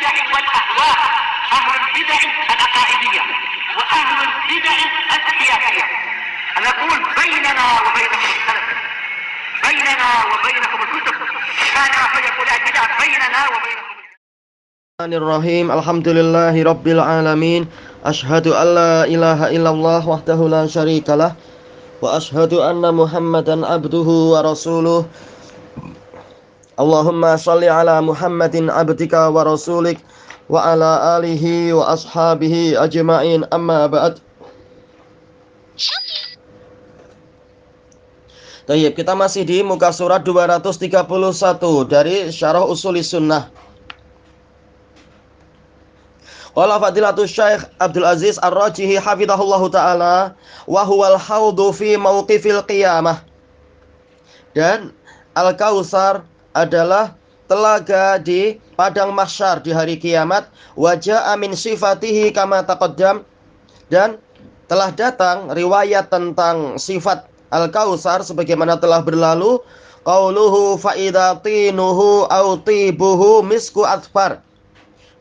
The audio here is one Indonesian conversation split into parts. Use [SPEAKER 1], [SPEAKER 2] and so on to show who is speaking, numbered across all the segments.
[SPEAKER 1] البدع والأهواء، أهل البدع العقائدية وأهل البدع السياسية. نقول بيننا وبينكم السلف، بيننا وبينكم الكتب، كان فيقول البدع بيننا وبينكم.
[SPEAKER 2] Bismillahirrahmanirrahim. Alhamdulillahi rabbil alamin. Asyhadu an la ilaha illallah wahdahu la syarikalah wa asyhadu anna Muhammadan abduhu wa rasuluh. Allahumma shalli ala Muhammadin abdika wa rasulik wa ala alihi wa ashabihi ajma'in, amma ba'd. Tayyib, kita masih di muka surat 231 dari Syarah Ushulis Sunnah. Qala fadilatul Syekh Abdul Aziz Ar-Rajihi hafizahullahu ta'ala, wa huwal haudu fi mauqifil qiyamah. Dan Al-Kautsar adalah telaga di padang mahsyar di hari kiamat. Wa ja'a min sifatihi kama taqaddam, dan telah datang riwayat tentang sifat Al-Kautsar sebagaimana telah berlalu. Qauluhu fa idza tinuhu aw tibuhu misku atfar,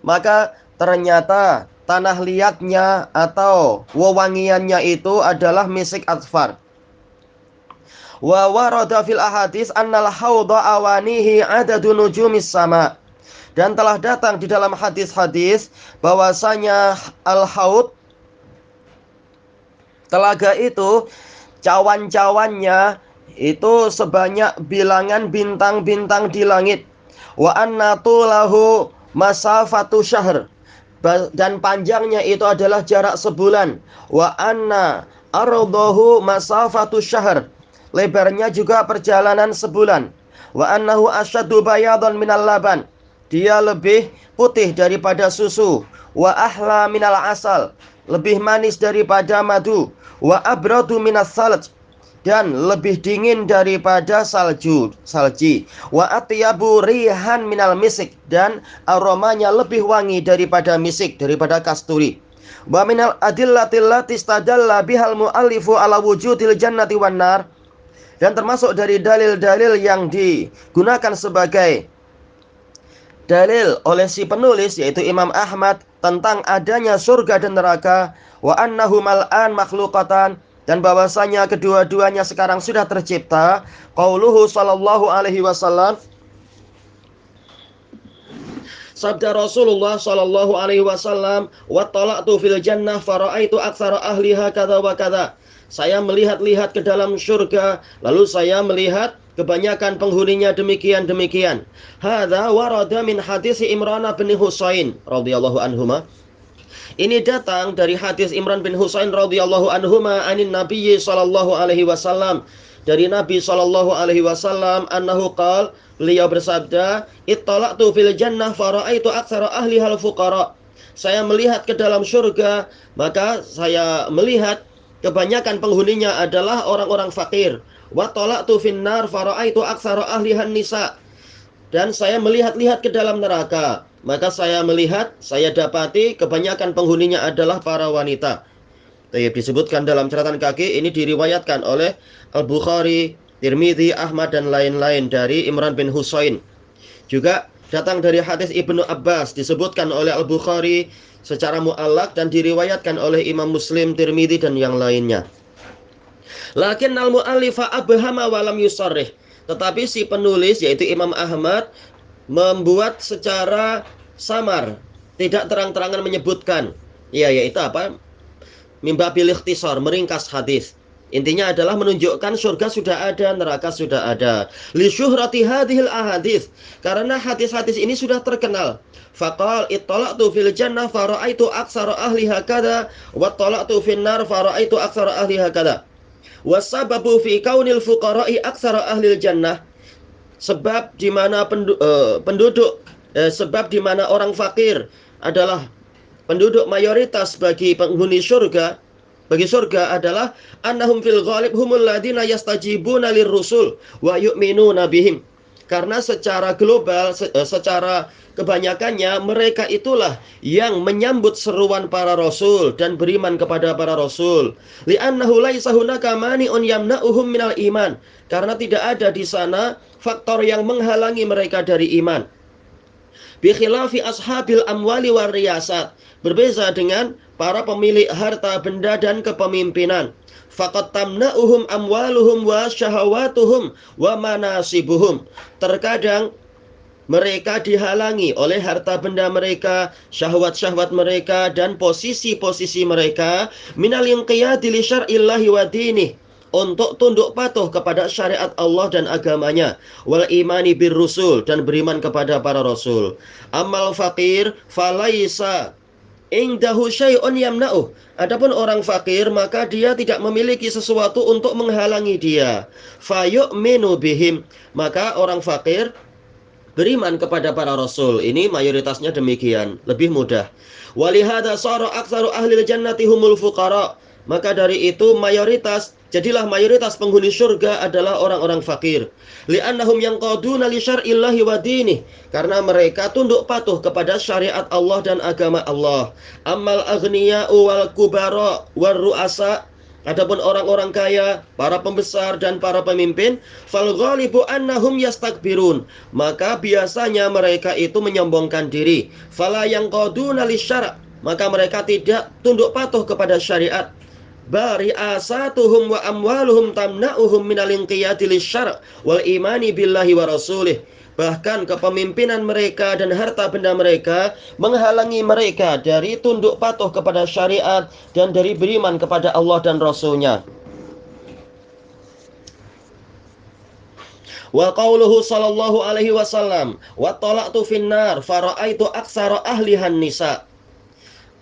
[SPEAKER 2] maka ternyata tanah liatnya atau wewangiannya itu adalah misik atfar. Wa warada fil ahadits annal haudha awanihi adadu nujumis sama, dan telah datang di dalam hadis-hadis bahwasanya al-haud, telaga itu, cawan-cawannya itu sebanyak bilangan bintang-bintang di langit. Wa anna tulahu masafatu syahr, dan panjangnya itu adalah jarak sebulan. Wa anna ardahu masafatu syahr, lebarnya juga perjalanan sebulan. Wa annahu asyaddu bayadan minal laban, dia lebih putih daripada susu. Wa ahla minal asal, lebih manis daripada madu. Wa abradu minas salj, dan lebih dingin daripada salji. Wa atyabu rihan minal misik, dan aromanya lebih wangi daripada misik, daripada kasturi. Wa minal adillatil lati istadalla bihal muallifu ala wujudil jannati wan nar, dan termasuk dari dalil-dalil yang digunakan sebagai dalil oleh si penulis, yaitu Imam Ahmad, tentang adanya surga dan neraka. Wa annahu mal'an makhluqatan, dan bahwasanya kedua-duanya sekarang sudah tercipta. Qauluhu sallallahu alaihi wasallam, sabda Rasulullah sallallahu alaihi wasallam, wa tala'tu fil jannah fara'aitu aktsara ahliha kadza wa kadza, saya melihat-lihat ke dalam surga, lalu saya melihat kebanyakan penghuninya demikian-demikian. Hadza warada min hadis Imran bin Husain radhiyallahu anhuma, ini datang dari hadis Imran bin Husain radhiyallahu anhuma anin Nabi sallallahu alaihi wasallam, dari Nabi sallallahu alaihi wasallam, annahu qala, beliau bersabda, ittala'tu fil jannah fara'aitu aktsara ahlihal fuqara, saya melihat ke dalam surga, maka saya melihat kebanyakan penghuninya adalah orang-orang fakir. Wa tala'tu fin nar fara'aitu aktsara ahlihan nisa, dan saya melihat-lihat ke dalam neraka, maka saya melihat, saya dapati kebanyakan penghuninya adalah para wanita. Disebutkan dalam catatan kaki, ini diriwayatkan oleh Al-Bukhari, Tirmidzi, Ahmad, dan lain-lain dari Imran bin Husain. Juga datang dari hadis Ibnu Abbas, disebutkan oleh Al-Bukhari secara mu'allaq dan diriwayatkan oleh Imam Muslim, Tirmidzi, dan yang lainnya. Lakin al-mu'allifa abhama walam yusarrih, tetapi si penulis, yaitu Imam Ahmad, membuat secara samar, tidak terang-terangan menyebutkan. Yaitu apa? Mimbabil ikhtisar, meringkas hadis. Intinya adalah menunjukkan surga sudah ada, neraka sudah ada. Li syuhrati hadhil ahadits, karena hadis-hadis ini sudah terkenal. Faqal ittala'tu fil jannah fara'aitu aktsara ahliha kadza wa ittala'tu fin nar fara'aitu aktsara ahliha kadza. Wasababu fi kaunil fuqara'i aktsara ahlil jannah, sebab di mana sebab di mana orang fakir adalah penduduk mayoritas bagi penghuni surga, bagi surga adalah annahum fil ghalib humul ladina yastajibuna lirrusul wa yu'minuna bihim, karena secara global, secara kebanyakannya mereka itulah yang menyambut seruan para rasul dan beriman kepada para rasul. Li'annahu laisa hunaka mani'un yamna'uhum minal iman, karena tidak ada di sana faktor yang menghalangi mereka dari iman. Bi khilafi ashabil amwali war riyasat. Berbeza dengan para pemilik harta benda dan kepemimpinan. Faqad tamna'uhum amwaluhum wa syahawatuhum wa manasibuhum. Terkadang mereka dihalangi oleh harta benda mereka, syahwat-syahwat mereka, dan posisi-posisi mereka minal inqiyadi li syar'illahi wa dinih, untuk tunduk patuh kepada syariat Allah dan agamanya, wal imani bir rusul, dan beriman kepada para rasul. Amal fakir falaisa indahu syai'un yamna'uh. Adapun orang fakir, maka dia tidak memiliki sesuatu untuk menghalangi dia. Fayu'minu bihim, maka orang fakir beriman kepada para rasul. Ini mayoritasnya demikian, lebih mudah. Walihada sara aktsaru ahli jannati humul fuqara. Maka dari itu jadilah mayoritas penghuni surga adalah orang-orang fakir. Li'annahum yanqaduna li syar'illahi wa dinih, karena mereka tunduk patuh kepada syariat Allah dan agama Allah. Ammal aghniya'u wal kubara war ru'asa, adapun orang-orang kaya, para pembesar dan para pemimpin, fal ghalibu annahum yastakbirun, maka biasanya mereka itu menyombongkan diri. Fala yanqaduna lisyara', maka mereka tidak tunduk patuh kepada syariat. Bari asatuhum wa amwaluhum tamna'uhum minal inqiyadi lisyara' wal imani billahi wa rasulih. Bahkan kepemimpinan mereka dan harta benda mereka menghalangi mereka dari tunduk patuh kepada syariat dan dari beriman kepada Allah dan Rasulnya. Wa qauluhu sallallahu alaihi wasallam, wa talaqtu finnar fara'aitu aksara ahlihan nisa.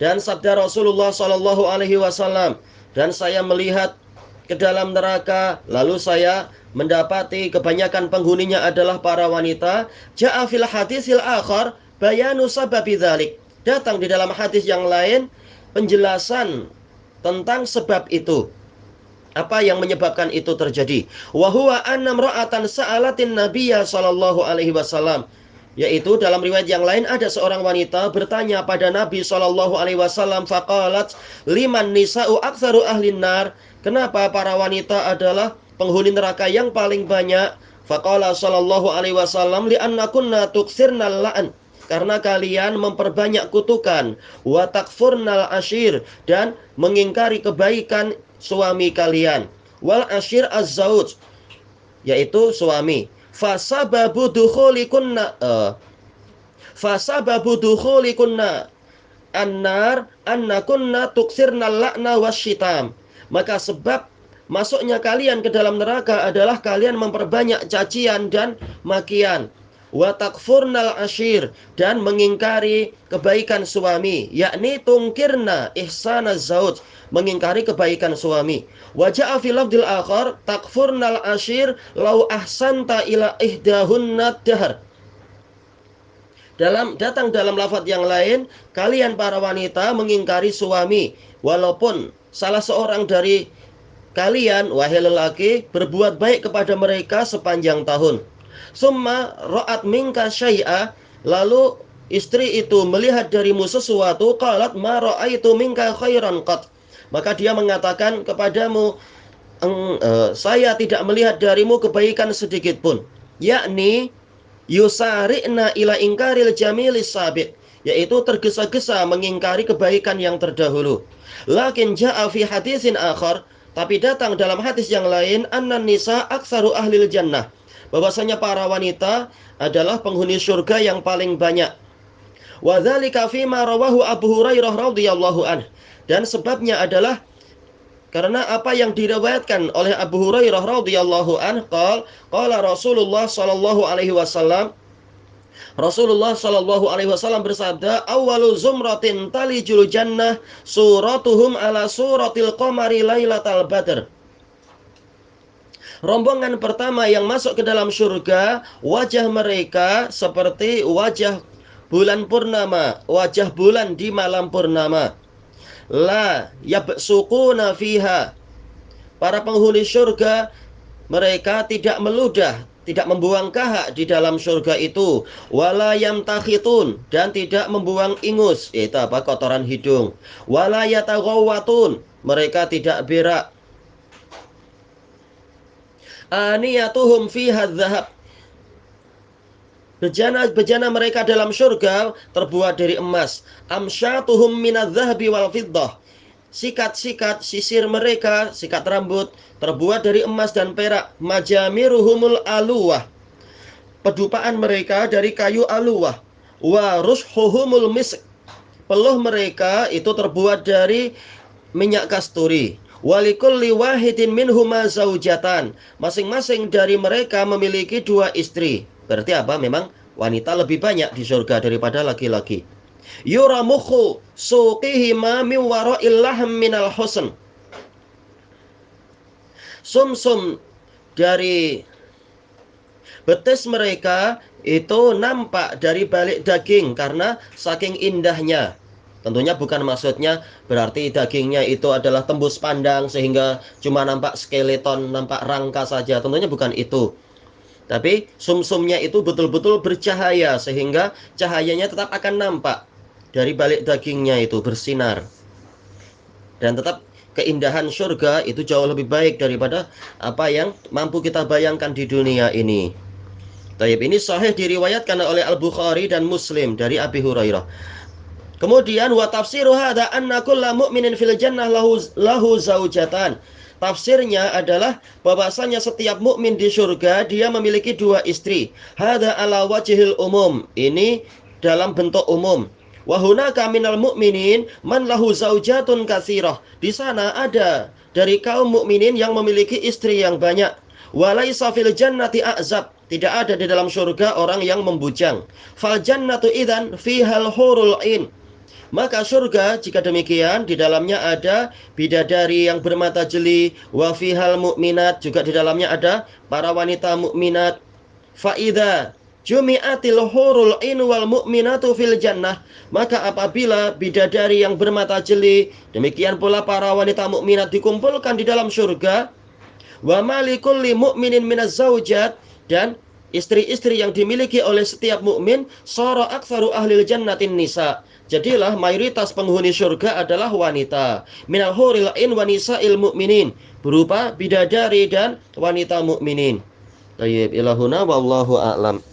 [SPEAKER 2] Dan sabda Rasulullah sallallahu alaihi wasallam, dan saya melihat ke dalam neraka, lalu saya mendapati kebanyakan penghuninya adalah para wanita. Ja'a fil hadisil akhar bayanu sababi dzalik. Datang di dalam hadis yang lain penjelasan tentang sebab itu. Apa yang menyebabkan itu terjadi? Wa huwa anna imra'atan sa'alatin nabiyya sallallahu alaihi wasallam. Yaitu dalam riwayat yang lain ada seorang wanita bertanya pada Nabi sallallahu alaihi wasallam, faqalat liman nisa'u aktsaru ahlin nar. Kenapa para wanita adalah penghuni neraka yang paling banyak? Faqala sallallahu alaihi wasallam, li'annakunna tuksirnal la'an, karena kalian memperbanyak kutukan, wa takfurnal ashir, dan mengingkari kebaikan suami kalian. Wal ashir az-zauj, yaitu suami. Fasababu dukhulikunna annar annakunna tuksirnal la'na wasyitam. Maka sebab masuknya kalian ke dalam neraka adalah kalian memperbanyak cacian dan makian. Wa takfurnal ashir, dan mengingkari kebaikan suami, yakni tungkirna ihsanaz zauj, mengingkari kebaikan suami. Wa ja'a fil lafdil akhar takfurnal ashir law ahsanta ila ihdahunna dahr. Datang dalam lafaz yang lain, kalian para wanita mengingkari suami walaupun salah seorang dari kalian, wahai lelaki, berbuat baik kepada mereka sepanjang tahun. Summa ra'at minka syai'a, lalu istri itu melihat darimu sesuatu, qalat ma ra'aitu minka khairan qat, maka dia mengatakan kepadamu, saya tidak melihat darimu kebaikan sedikit pun. Yakni yusari'na ila ingkaril jamilis sabiq, yaitu tergesa-gesa mengingkari kebaikan yang terdahulu. Lakin ja'a fi hadisin akhar, tapi datang dalam hadis yang lain, annan nisa aktsaru ahlil jannah, bahwasanya para wanita adalah penghuni surga yang paling banyak. Wa dzalika fima rawahu Abu Hurairah radhiyallahu anhu, dan sebabnya adalah karena apa yang diriwayatkan oleh Abu Hurairah radhiyallahu anhu, qala Rasulullah sallallahu alaihi wasallam, Rasulullah sallallahu alaihi wasallam bersabda, awwalu zumratin talijul jannah suratuhum ala suratil qamari lailatal badr. Rombongan pertama yang masuk ke dalam surga, wajah mereka seperti wajah bulan purnama, wajah bulan di malam purnama. La yabsuquna fiha, para penghuni surga mereka tidak meludah, tidak membuang kahak di dalam surga itu. Wala yamtakhitun, dan tidak membuang ingus, itu apa, kotoran hidung. Wala yataghawwatun, mereka tidak berak. Aniyatuhum fiha dzahab, Bejana-bejana mereka dalam surga terbuat dari emas. Amsyatuhum minadz-dzahabi wal fiddah. Sikat-sikat sisir mereka, sikat rambut terbuat dari emas dan perak. Majamiruhumul aluwah. Pedupaan mereka dari kayu aluwah. Wa rushuhumul misk. Peluh mereka itu terbuat dari minyak kasturi. Walikulli wahidin minhuma zaujatan. Masing-masing dari mereka memiliki 2 istri. Berarti apa? Memang wanita lebih banyak di surga daripada laki-laki. Yuramukhu suqihima min wara'il lahm minal husn. Sumsum dari betis mereka itu nampak dari balik daging karena saking indahnya. Tentunya bukan maksudnya berarti dagingnya itu adalah tembus pandang sehingga cuma nampak skeleton, nampak rangka saja. Tentunya bukan itu. Tapi sumsumnya itu betul-betul bercahaya sehingga cahayanya tetap akan nampak dari balik dagingnya itu bersinar. Dan tetap keindahan surga itu jauh lebih baik daripada apa yang mampu kita bayangkan di dunia ini. Taib, ini sahih diriwayatkan oleh Al-Bukhari dan Muslim dari Abi Hurairah. Kemudian wa tafsiru hadza anna kullu mu'minin fil jannah lahu zaujatan. Tafsirnya adalah bahwasanya setiap mukmin di surga dia memiliki 2 istri. Hadza ala wajhil umum. Ini dalam bentuk umum. Wa hunaka minal mu'minin man lahu zaujatun katsirah. Di sana ada dari kaum mukminin yang memiliki istri yang banyak. Wa laisa fil jannati a'zab. Tidak ada di dalam surga orang yang membujang. Fal jannatu idzan fihal hurul ain. Maka surga jika demikian di dalamnya ada bidadari yang bermata jeli, wa fihal mu'minat, juga di dalamnya ada para wanita mukminat. Fa idza jumi'atil hurul ain wal mu'minatu fil jannah, maka apabila bidadari yang bermata jeli, demikian pula para wanita mukminat dikumpulkan di dalam surga, wa malikulli mu'minin minaz zaujat, dan istri-istri yang dimiliki oleh setiap mukmin, sara aktsaru ahlil jannatin nisa. Jadilah mayoritas penghuni surga adalah wanita. Minal huril ain wa nisa'il mu'minin, berupa bidadari dan wanita mukminin. Tayyib, ilahuna wallahu a'lam.